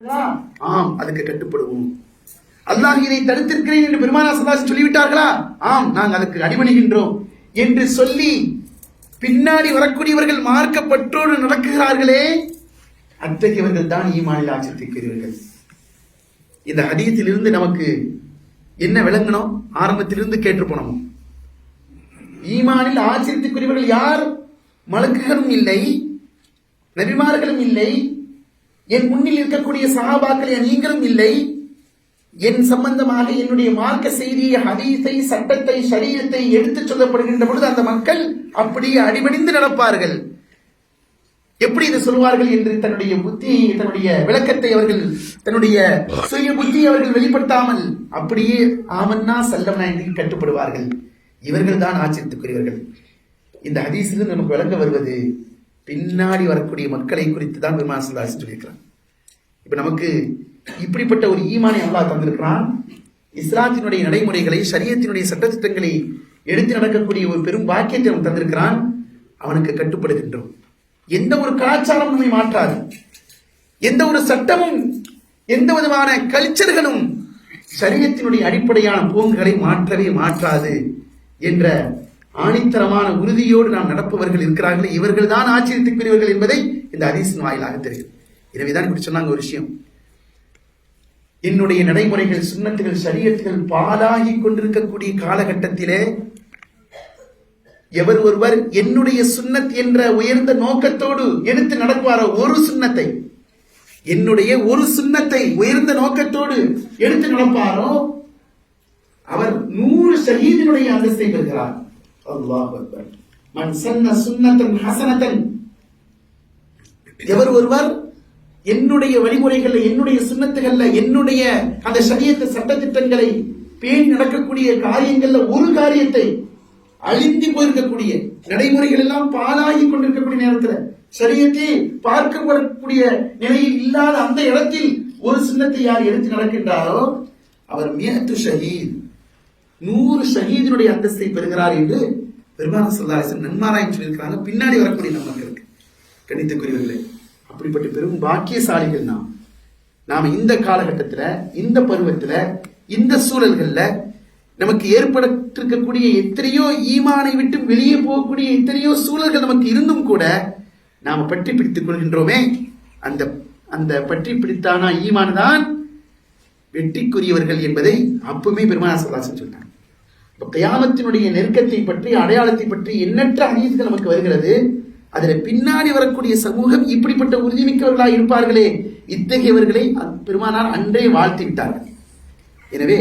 ஆம், அதுக்கு கட்டுப்படுவோம். அல்லாஹ் இதை தடுத்திருக்கிறேன் என்று பெருமானார் ஸல்லல்லாஹு அலைஹி வஸல்லம் சொல்லிவிட்டார்களா? ஆம், நாங்கள் அதுக்கு அடிபணிகின்றோம் என்று சொல்லி பின்னாடி வரக்கூடியவர்கள் மார்க்கப்பற்றோடு நடக்குகிறார்களே, அத்தகையவர்கள் தான் ஈமானில் ஆச்சரியத்திற்குரியவர்கள். இந்த ஹதீஸிலிருந்து நமக்கு என்ன விளங்கணும்? ஆரம்பத்திலிருந்து கேட்டு போனோம். ஈமானில் ஆச்சரியத்திற்குரியவர்கள் யார்? மலக்குகளும் இல்லை, நபிமார்களும் இல்லை, என் முன்னில் இருக்கக்கூடிய சஹாபாக்களை நீங்களும் இல்லை. என் சம்பந்தமாக என்னுடைய மார்க்க செய்தியை, ஹதீஸை, சட்டத்தை, ஷரியத்தை எடுத்துச் சொல்லப்படுகின்ற பொழுது அந்த மக்கள் அப்படியே அடிபணிந்து நடப்பார்கள். எப்படி இதை சொல்வார்கள் என்று தன்னுடைய புத்தியை, தன்னுடைய விளக்கத்தை அவர்கள், தன்னுடைய சுய புத்தியை அவர்கள் வெளிப்படுத்தாமல் அப்படியே ஆமன்னா சல்லம்னா என்று கட்டுப்படுவார்கள். இவர்கள் தான் ஆச்சரியத்துக்குரியவர்கள். இந்த ஹதீஸிலிருந்து நமக்கு விளங்க வருவது பின்னாடி வரக்கூடிய மக்களை குறித்து தான் பெருமானார் ஸல்லல்லாஹு அலைஹி வஸல்லம் சொல்லியிருக்கிறான். இப்ப நமக்கு இப்படிப்பட்ட ஒரு ஈமானை அல்லாஹ் தந்திருக்கிறான். இஸ்லாத்தினுடைய நடைமுறைகளை, ஷரியத்தினுடைய சட்டத்திட்டங்களை எடுத்து நடக்கக்கூடிய ஒரு பெரும் பாக்கியத்தை அவன் தந்திருக்கிறான். அவனுக்கு கட்டுப்படுகின்றோம். எந்த ஒரு கலாச்சாரம் நம்மை மாற்றாது, எந்த ஒரு சட்டமும், எந்த விதமான கல்ச்சர்களும் ஷரியத்தினுடைய அடிப்படையான போங்குகளை மாற்றவே மாற்றாது என்ற ஆணித்தரமான உறுதியோடு நாம் நடப்பவர்கள் இருக்கிறார்கள். இவர்கள் தான் ஆச்சரியத்துக்குரியவர்கள் என்பதை இந்த ஹதீஸின் வாயிலாக தெரியும். எனவேதான் இப்படி சொன்னாங்க ஒரு விஷயம். என்னுடைய நடைமுறைகள், சுன்னத்துகள், ஷரியத்துகள் பாலாகி கொண்டிருக்கக்கூடிய காலகட்டத்திலே எவர் ஒருவர் என்னுடைய சுன்னத் என்ற உயர்ந்த நோக்கத்தோடு எடுத்து நடக்குவாரோ, ஒரு சுன்னத்தை, என்னுடைய ஒரு சுன்னத்தை உயர்ந்த நோக்கத்தோடு எடுத்து நடப்பாரோ, அவர் 100 ஷஹீதினுடைய அந்தஸ்தை பெறுகிறார். அல்லாஹ் அக்பர். மன் சன்ன சுன்னத்தன் ஹஸனத்தன், எவர் ஒருவர் என்னுடைய வழிமுறைகள்ல, என்னுடைய சுன்னத்துகள்ல, என்னுடைய அந்த ஷரியத் சட்டத்திட்டங்களை பேணி நடக்கக்கூடிய காரியங்கள்ல ஒரு காரியத்தை, அழிந்து போயிருக்கக்கூடிய நடைமுறைகள் எல்லாம் பாலாகி கொண்டிருக்கக்கூடிய நேரத்தில், ஷரியத்தை பார்க்கப்படக்கூடிய நிலையில் இல்லாத அந்த இடத்தில் ஒரு சுன்னத்தை யார் எடுத்து நடக்கின்றாரோ அவர் 100 ஷஹீத், 100 ஷஹீதினுடைய அந்தஸ்தை பெறுகிறார் என்று பெருமானார் ஸல்லல்லாஹு அலைஹி வஸல்லம் நன்மாராயம் சொல்லியிருக்கிறாங்க. பின்னாடி வரக்கூடிய நமக்கு கணித்துக்குரியவர்களே, அப்படிப்பட்ட பெரும் பாக்கியசாலிகள் நாம இந்த காலகட்டத்தில், இந்த பருவத்தில், இந்த சூழல்கள்ல நமக்கு ஏற்பட்டிருக்கக்கூடிய எத்தனையோ ஈமானை விட்டு வெளியே போகக்கூடிய எத்தனையோ சூழல்கள் நமக்கு இருந்தும் கூட நாம பற்றி பிடித்துக் கொள்கின்றோமே, அந்த பற்றி பிடித்தானா ஈமான் தான் வெற்றிக்குரியவர்கள் என்பதை அப்பவுமே பெருமானார் ஸல்லல்லாஹு அலைஹி வஸல்லம் சொன்னாங்க. கியாமத்தினுடைய நெருக்கத்தை பற்றி, அடையாளத்தை பற்றி எண்ணற்ற ஹதீஸ்கள் நமக்கு வருகிறது. அதுல பின்னாடி வரக்கூடிய சமூகம் இப்படிப்பட்ட உறுதிமிக்கவர்களாக இருப்பார்களே, இத்தகையவர்களை பெருமானார் அன்றே வாழ்த்தி விட்டார்கள். எனவே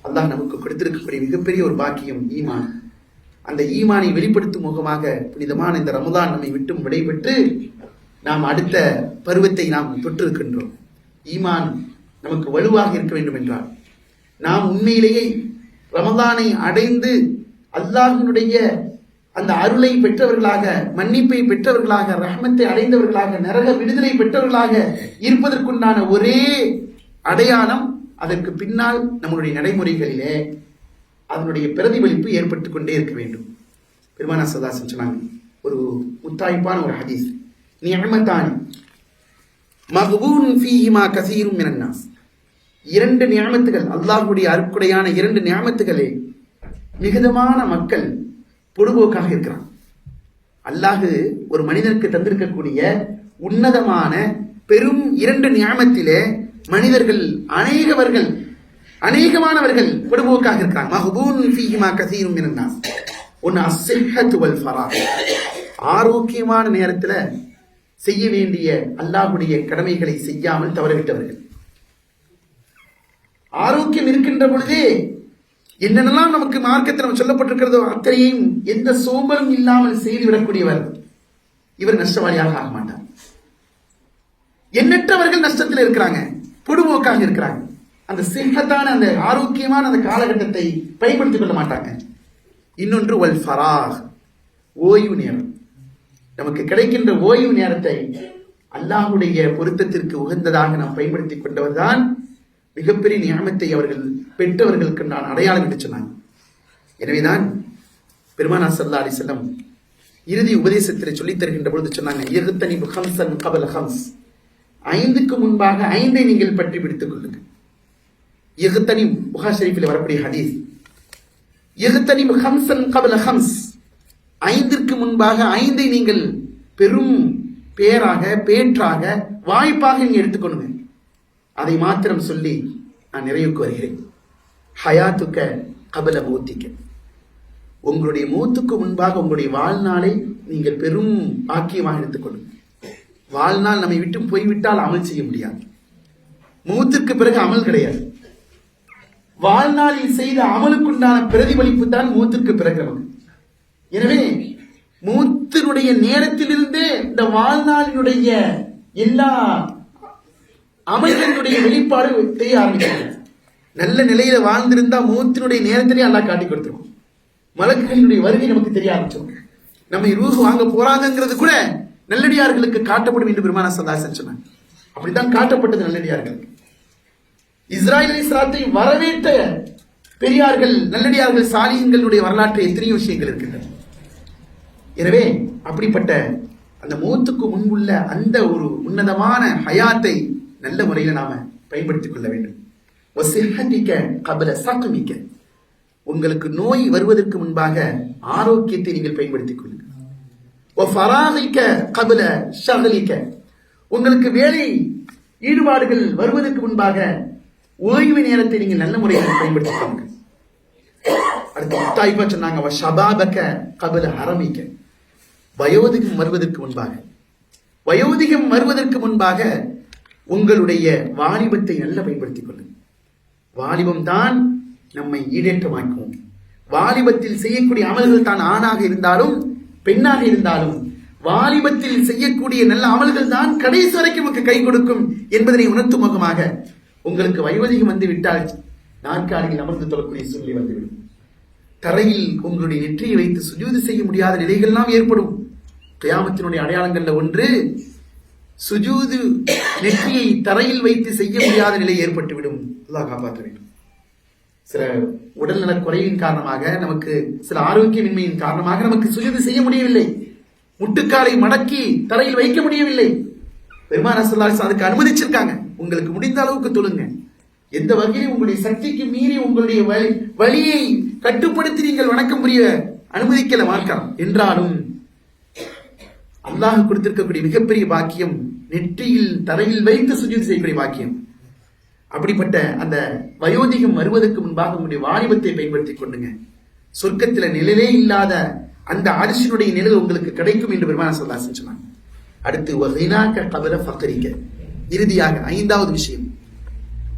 அல்லாஹ் நமக்கு கொடுத்திருக்கக்கூடிய மிகப்பெரிய ஒரு பாக்கியம் ஈமான். அந்த ஈமானை வெளிப்படுத்தும் முகமாக புனிதமான இந்த ரமதான் நம்மை விட்டும் விடைபெற்று நாம் அடுத்த பருவத்தை நாம் தொற்றிருக்கின்றோம். ஈமான் நமக்கு வலுவாக இருக்க வேண்டும் என்றால் நாம் உண்மையிலேயே ரமதானை அடைந்து அல்லாஹ்வினுடைய அந்த அருளை பெற்றவர்களாக, மன்னிப்பை பெற்றவர்களாக, ரஹ்மத்தை அடைந்தவர்களாக, நரக விடுதலை பெற்றவர்களாக இருப்பதற்குண்டான ஒரே அடையாளம், அதற்கு பின்னால் நம்முடைய நடைமுறைகளிலே அதனுடைய பிரதிபலிப்பு ஏற்பட்டுக் கொண்டே இருக்க வேண்டும். பெருமானார் ஸல்லல்லாஹு அலைஹி வஸல்லம் சொன்னாங்க ஒரு முத்தாய்ப்பான ஒரு ஹதீஸ், நிஅமத்தானி மக்பூன் ஃபீஹிமா கஸீரும் மினன் நாஸ். 2 நிஅமத்துகள், அல்லாஹ்வுடைய அருட்கொடையான 2 நிஅமத்துகளே மிகுதமான மக்கள் பொடுபோக்காக இருக்கிறான். அல்லாஹ் ஒரு மனிதனுக்கு தந்திருக்கக்கூடிய உன்னதமான பெரும் 2 நிஅமத்திலே மனிதர்கள் அநேகமானவர்கள் பொடுபோக்காக இருக்கிறாங்க. மஹ்பூன் ஃபீஹிமா கஸீரும் மினன் நாஸ். ஒன்னு அஸ்ஸிஹ்ஹத்து வல் ஃபராக், ஆரோக்கியமான நேரத்தில் செய்ய வேண்டிய அல்லாஹ்வுடைய கடமைகளை செய்யாமல் தவறவிட்டவர்கள். ஆரோக்கியம் இருக்கின்ற பொழுதே என்னென்னலாம் நமக்கு மார்க்கத்தில் சொல்லப்பட்டிருக்கிறதோ அத்தனையும் எந்த சோம்பலும் இல்லாமல் செய்துவிடக்கூடியவர், இவர் நஷ்டவாளியாக ஆக மாட்டார். எண்ணற்றவர்கள் நஷ்டத்தில் இருக்கிறாங்க, பொடுபோக்காக இருக்கிறாங்க. அந்த சிஹத்தான, அந்த ஆரோக்கியமான அந்த காலகட்டத்தை பயன்படுத்திக் கொள்ள மாட்டாங்க. இன்னொன்று வல் ஃபராக், ஓய்வு நேரம். நமக்கு கிடைக்கின்ற ஓய்வு நேரத்தை அல்லாஹ்வுடைய பொருத்தத்திற்கு உகந்ததாக நாம் பயன்படுத்திக் கொண்டவர்தான் மிகப்பெரிய நியமத்தை அவர்கள் பெற்றவர்களுக்கு நான் அடையாளம் என்று சொன்னாங்க. எனவேதான் பெருமானார் ஸல்லல்லாஹு அலைஹி வஸல்லம் இறுதி உபதேசத்தில் சொல்லித் தருகின்ற பொழுது சொன்னாங்க, 5க்கு முன்பாக 5ஐ நீங்கள் பற்றி பிடித்துக் கொள்ளுங்கள். இஹ்தனி புகாரி ஷரீஃபில் வரக்கூடிய ஹதீஸ், இஹ்தனி ஹம்சன் கப்ல ஹம்ஸ், 5ற்கு முன்பாக 5ஐ நீங்கள் பெரும் பேராக பேற்றாக வாய்ப்பாக நீங்க எடுத்துக்கொள்ளுங்க. அதை மாத்திரம் சொல்லி நான் நிறைவுக்கு வருகிறேன். ஹயாத்துக்க கபல மௌத்திக்க, உங்களுடைய மூத்துக்கு முன்பாக உங்களுடைய வாழ்நாளை நீங்கள் பெரும் பாக்கியமாக எடுத்துக்கொள்ளுங்க. வாழ்நாள் நம்மை விட்டு போய்விட்டால் அமல் செய்ய முடியாது. மூத்துக்கு பிறகு அமல் கிடையாது. வாழ்நாளில் செய்த அமலுக்குண்டான பிரதிபலிப்பு தான் மூத்திற்கு பிறகு நமக்கு. எனவே மூத்தினுடைய நேரத்திலிருந்தே இந்த வாழ்நாளினுடைய எல்லா அமல்களுடைய வெளிப்பாடு செய்ய ஆரம்பிக்கிறாங்க. நல்ல நிலையில வாழ்ந்திருந்தா மூத்தினுடைய நேரத்திலே அல்லாஹ் காட்டி கொடுத்துருவோம். மலக்குகளினுடைய வருகை நமக்கு தெரிய ஆரம்பிச்சோம். நம்ம ரூஹ் வாங்க போறாங்கிறது கூட நல்லடியார்களுக்கு காட்டப்படும் என்று பெருமானார் ஸல்லல்லாஹு அலைஹி வஸல்லம் சொன்னாங்க. அப்படித்தான் காட்டப்பட்டது நல்லடியார்களுக்கு. இஸ்ராயீல் அலைஹிஸ்ஸலாத்தை வரவேற்ற பெரியார்கள், நல்லடியார்கள், சாலிஹீன்களுடைய வரலாற்று எத்தனையோ விஷயங்கள் இருக்கின்றன. எனவே அப்படிப்பட்ட அந்த மௌத்துக்கு முன்புள்ள அந்த ஒரு உன்னதமான ஹயாத்தை நல்ல முறையில் நாம பயன்படுத்திக் கொள்ள வேண்டும். வசிஹதிக கப்ல ஸக்மிக, உங்களுக்கு நோய் வருவதற்கு முன்பாக ஆரோக்கியத்தை நீங்கள் பயன்படுத்திக் கொள்ளுங்கள். வஃபராகிக கப்ல ஷக்லிக, உங்களுக்கு வேலை ஈடுபாடுகள் வருவதற்கு முன்பாக ஓய்வு நேரத்தை நீங்கள் நல்ல முறையில் பயன்படுத்திக் கொள்ளுங்கள். அடுத்து முத்தாய்ப்பா சொன்னாங்க, வஷபாபக கப்ல ஹரமிக, வயோதிகம் வருவதற்கு முன்பாக, வயோதிகம் வருவதற்கு முன்பாக உங்களுடைய வாலிபத்தை நல்ல பயன்படுத்திக் கொள்ளுங்கள். வாலிபம் தான் நம்மை ஈடேற்றமாக்கும். வாலிபத்தில் செய்யக்கூடிய அமல்கள் தான் ஆணாக இருந்தாலும் பெண்ணாக இருந்தாலும் வாலிபத்தில் செய்யக்கூடிய நல்ல அமல்கள் தான் கடைசி வரைக்கும் நமக்கு கை கொடுக்கும் என்பதனை உணர்த்தும் முகமாக உங்களுக்கு வயோதிகம் வந்து விட்டால் நாற்காலியில் அமர்ந்து தொழக்கூடிய சூழ்நிலை வந்துவிடும். தரையில் உங்களுடைய நெற்றியை வைத்து சுஜூது செய்ய முடியாத நிலைகள்லாம் ஏற்படும். கியாமத்தினுடைய அடையாளங்கள்ல ஒன்று, சுஜூது நெற்றியை தரையில் வைத்து செய்ய முடியாத நிலை ஏற்பட்டுவிடும். அல்லாஹ் காப்பாற்ற வேண்டும். சில உடல்நல குறைவின் காரணமாக, நமக்கு சில ஆரோக்கியமின்மையின் காரணமாக நமக்கு சுஜூது செய்ய முடியவில்லை. முட்டுக்காலை மடக்கி தரையில் வைக்க முடியவில்லை. பெருமானார் ஸல்லல்லாஹு அலைஹி வஸல்லம் அதுக்கு அனுமதிச்சிருக்காங்க. உங்களுக்கு முடிந்த அளவுக்கு தொழுங்க. எந்த வகையில் உங்களுடைய சக்திக்கு மீறி உங்களுடைய வலியை கட்டுப்படுத்தி நீங்கள் வணக்கம் புரிய அனுமதிக்கல மார்க்கம் என்றாலும் அல்லாஹ் கொடுத்திருக்கக்கூடிய மிகப்பெரிய பாக்கியம் நெற்றியில் தரையில் வைத்து சுஜூது செய்யக்கூடிய பாக்கியம். அப்படிப்பட்ட அந்த வயோதிகம் வருவதற்கு முன்பாக உங்களுடைய வாலிபத்தை பயன்படுத்திக் கொண்டுங்க. சொர்க்கத்துல நிழலே இல்லாத அந்த அரிசினுடைய நிழல் உங்களுக்கு கிடைக்கும் என்று பெருமானார் ஸல்லல்லாஹு அலைஹி வஸல்லம் சொன்னாங்க. அடுத்து வகினாக கபல ஃபக்ரிக, இறுதியாக 5வது விஷயம்,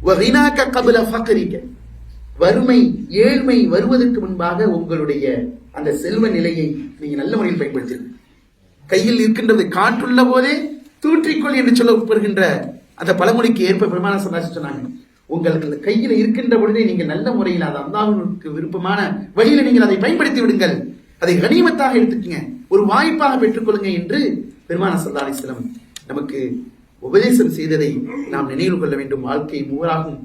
வகினாக கபல ஃபக்ரிக, வறுமை ஏழ்மை வருவதற்கு முன்பாக உங்களுடைய அந்த செல்வ நிலையை நீங்க நல்ல முறையில் பயன்படுத்திருங்க. கையில் இருக்கின்றது காற்றுள்ள போதே தூற்றிக்கொள் என்று சொல்லப்படுகின்ற அந்த பழமொழிக்கு ஏற்ப பெருமானார் ஸல்லல்லாஹு அலைஹி வஸல்லம் சொன்னாங்க. உங்களுக்கு கையில் இருக்கின்ற பொழுதே நீங்கள் நல்ல முறையில் அது அல்லாஹ்வுக்கு விருப்பமான வழியில நீங்கள் அதை பயன்படுத்தி விடுங்கள். அதை கனிமத்தாக எடுத்துக்கங்க, ஒரு வாய்ப்பாக பெற்றுக்கொள்ளுங்க என்று பெருமானார் ஸல்லல்லாஹு அலைஹி வஸல்லம் நமக்கு உபதேசம் செய்ததை நாம் நினைவு கொள்ள வேண்டும். வாழ்க்கை மூவராகும்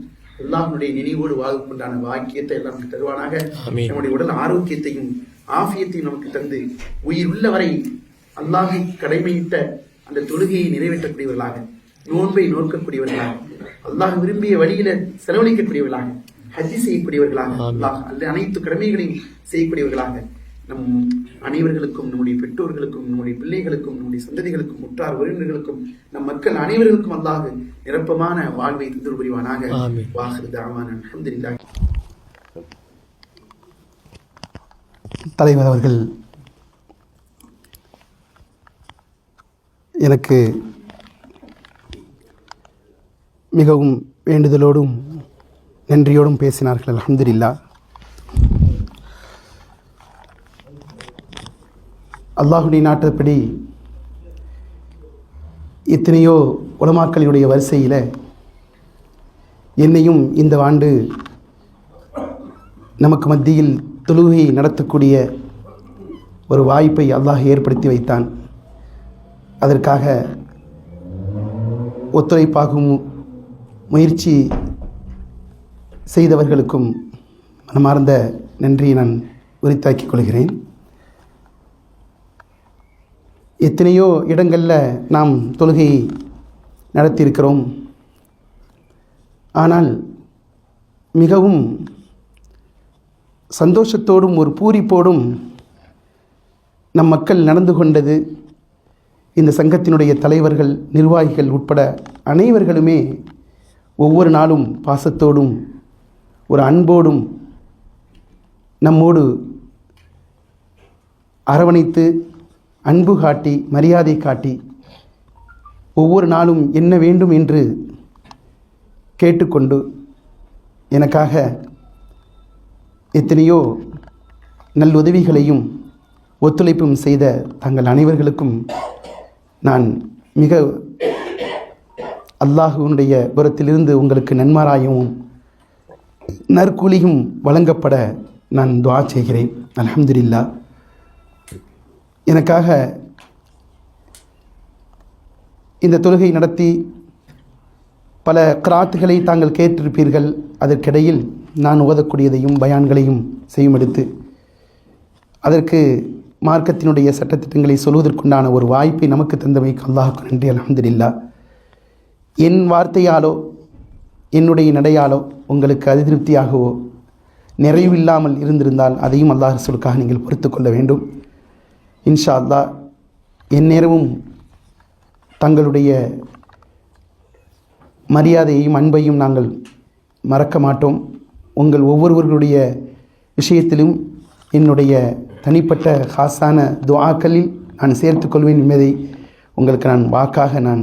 அல்லாஹ்வுடைய நினைவோடு வாழ்வுக்குண்டான வாக்கியத்தை எல்லாம் நமக்கு தருவானாக. நம்முடைய உடல் ஆரோக்கியத்தையும் ஆஃபியத்தையும் நமக்கு தந்து உயிர் உள்ளவரை அல்லாஹை கடமையிட்ட அந்த தொழுகையை நிறைவேற்றக்கூடியவர்களாக, நோன்பை நோக்கக்கூடியவர்களாக, அல்லாஹ் விரும்பிய வழியில செலவழிக்கக்கூடியவர்களாக, ஹஜ்ஜி செய்யக்கூடியவர்களாக, அல்லாஹ் அல்ல அனைத்து கடமைகளையும் செய்யக்கூடியவர்களாக நம் அனைவர்களுக்கும், நம்முடைய பெற்றோர்களுக்கும், நம்முடைய பிள்ளைகளுக்கும், நம்முடைய சந்ததிகளுக்கும், உற்றார் உறவினர்களுக்கும், நம் மக்கள் அனைவர்களுக்கும் அல்லாஹ் நிரப்பமான வாழ்வை தந்து புரிவானாக. வாஹிரு தஅவானா அல்ஹம்துலில்லாஹ். தலைவர் அவர்கள் எனக்கு மிகவும் வேண்டுதலோடும் நன்றியோடும் பேசினார்கள். அல்ஹம்துலில்லாஹ். அல்லாஹுடைய நாட்டப்படி எத்தனையோ உலமாக்களினுடைய வரிசையில் என்னையும் இந்த ஆண்டு நமக்கு மத்தியில் தொழுகை நடத்தக்கூடிய ஒரு வாய்ப்பை அல்லாஹ் ஏற்படுத்தி வைத்தான். அதற்காக ஒத்துழைப்பாகும் முயற்சி செய்தவர்களுக்கும் மனமார்ந்த நன்றியை நான் உரித்தாக்கிக் கொள்கிறேன். எத்தனையோ இடங்களில் நாம் தொழுகையை நடத்தியிருக்கிறோம். ஆனால் மிகவும் சந்தோஷத்தோடும் ஒரு பூரிப்போடும் நம் மக்கள் நடந்து கொண்டது. இந்த சங்கத்தினுடைய தலைவர்கள், நிர்வாகிகள் உட்பட அனைவர்களுமே ஒவ்வொரு நாளும் பாசத்தோடும் ஒரு அன்போடும் நம்மோடு அரவணைத்து அன்பு காட்டி மரியாதை காட்டி ஒவ்வொரு நாளும் என்ன வேண்டும் என்று கேட்டுக்கொண்டு எனக்காக எத்தனையோ நல்லுதவிகளையும் ஒத்துழைப்பும் செய்த தங்கள் அனைவர்களுக்கும் நான் மிக அல்லாஹ்வுடைய புறத்திலிருந்து உங்களுக்கு நன்மாராயமும் நற்கூலியும் வழங்கப்பட நான் துஆ செய்கிறேன். அல்ஹம்துலில்லாஹ். எனக்காக இந்த தொழுகை நடத்தி பல கிராத்துகளை தாங்கள் கேட்டிருப்பீர்கள். அதற்கிடையில் நான் ஓதக்கூடியதையும் பயான்களையும் செய்யும் எடுத்து அதற்கு மார்க்கத்தினுடைய சட்டத்திட்டங்களை சொல்வதற்குண்டான ஒரு வாய்ப்பை நமக்கு தந்தமைக்கு அல்லாஹ்வுக்கு நன்றி. அல்ஹம்துலில்லாஹ். என் வார்த்தையாலோ என்னுடைய நடையாலோ உங்களுக்கு அதிருப்தியாகவோ நிறைவில்லாமல் இருந்திருந்தால் அதையும் அல்லாஹ் ரசூலுக்காக நீங்கள் பொறுத்து கொள்ள வேண்டும். இன்ஷா அல்லாஹ் எந்நேரமும் தங்களுடைய மரியாதையையும் அன்பையும் நாங்கள் மறக்க மாட்டோம். உங்கள் ஒவ்வொருவர்களுடைய விஷயத்திலும் என்னுடைய தனிப்பட்ட ஹாஸான துஆக்களில் நான் சேர்த்துக்கொள்வேன் என்பதை உங்களுக்கு நான் வாக்காக நான்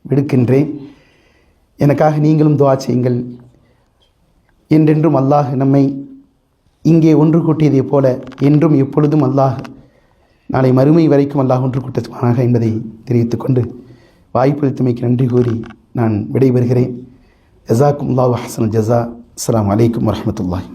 விடுக்கின்றேன். எனக்காக நீங்களும் துஆ செய்யுங்கள். என்றென்றும் அல்லாஹ் நம்மை இங்கே ஒன்று கூட்டியதைப் போல என்றும் எப்பொழுதும் அல்லாஹ் நாளை மறுமை வரைக்கும் அல்லாஹ் ஒன்று கூட்டுவானாக என்பதை தெரிவித்துக்கொண்டு வாய்ப்பளித்தமைக்கு நன்றி கூறி நான் விடைபெறுகிறேன். ஜஸாக்கும் அல்லாஹ் ஹஸனல் ஜஸா. அஸ்ஸலாமு அலைக்கும் வரஹ்மத்துல்லாஹி.